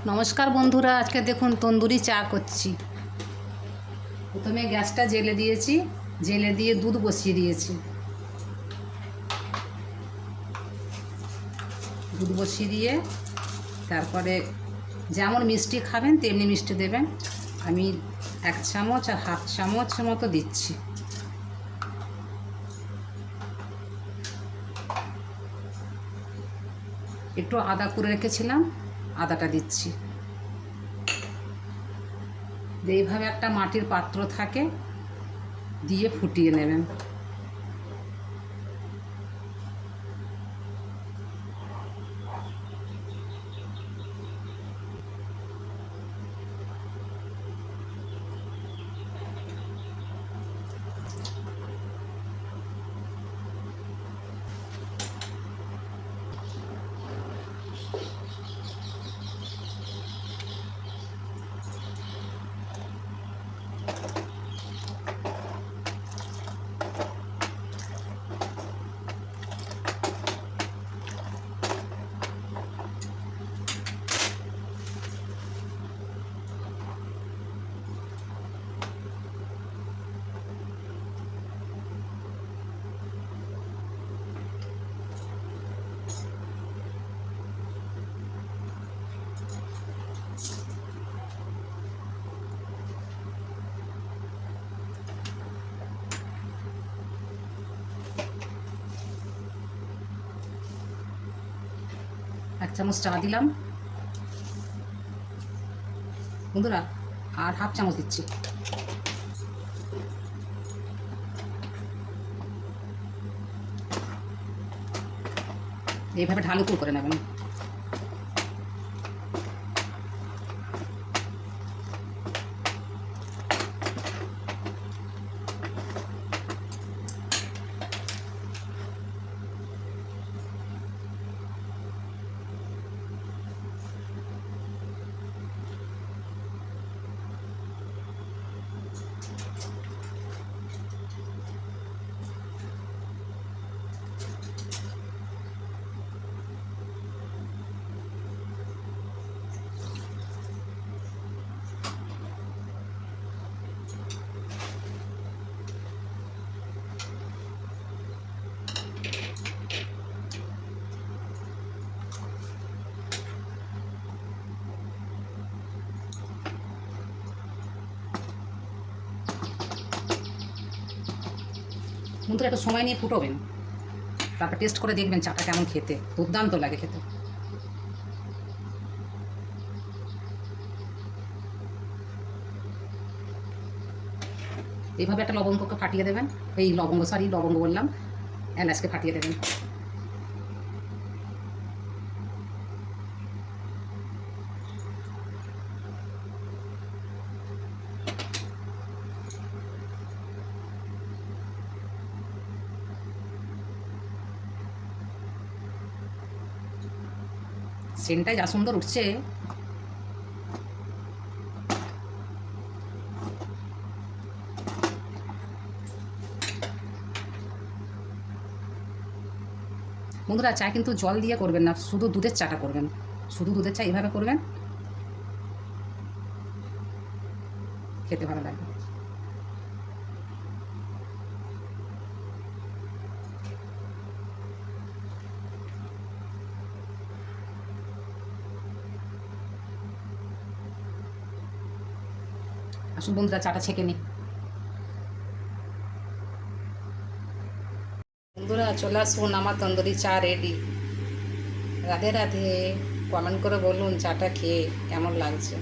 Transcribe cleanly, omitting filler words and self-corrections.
নমস্কার বন্ধুরা, আজকে দেখুন তন্দুরি চা করছি। প্রথমে গ্যাসটা জেলে দিয়েছি, জেলে দিয়ে দুধ বসিয়ে দিয়েছি। দুধ বসিয়ে দিয়ে তারপরে যেমন মিষ্টি খাবেন তেমনি মিষ্টি দেবেন। আমি 1 চামচ আর হাফ চামচ মতো দিচ্ছি। একটু আদা করে রেখেছিলাম, আদাটা দিচ্ছি। এইভাবে একটা মাটির পাত্র থাকে, দিয়ে ফুটিয়ে নেবেন। এক চামচ চা দিলাম বন্ধুরা, আর হাফ চামচ দিচ্ছি। এইভাবে ঢালু করে নেবেন। বন্ধুরা, একটু সময় নিয়ে ফুটোবেন, তারপর টেস্ট করে দেখবেন চাটা কেমন খেতে। দুর্দান্ত লাগে খেতে। এইভাবে একটা লবঙ্গকে ফাটিয়ে দেবেন। লবঙ্গ বললাম, এলাচকে ফাটিয়ে দেবেন। সেন্টটাই যা সুন্দর উঠছে। বন্ধুরা, চা কিন্তু জল দিয়ে করবেন না, শুধু দুধের চাটা করবেন। শুধু দুধের চা এইভাবে করবেন, খেতে ভালো লাগবে। আসুন বন্ধুরা, চাটা ছেঁকে নিই। বন্ধুরা চলে আসুন, আমার তন্দুরি চা রেডি। রাধে রাধে। কমেন্ট করে বলুন চাটা খেয়ে কেমন লাগছে।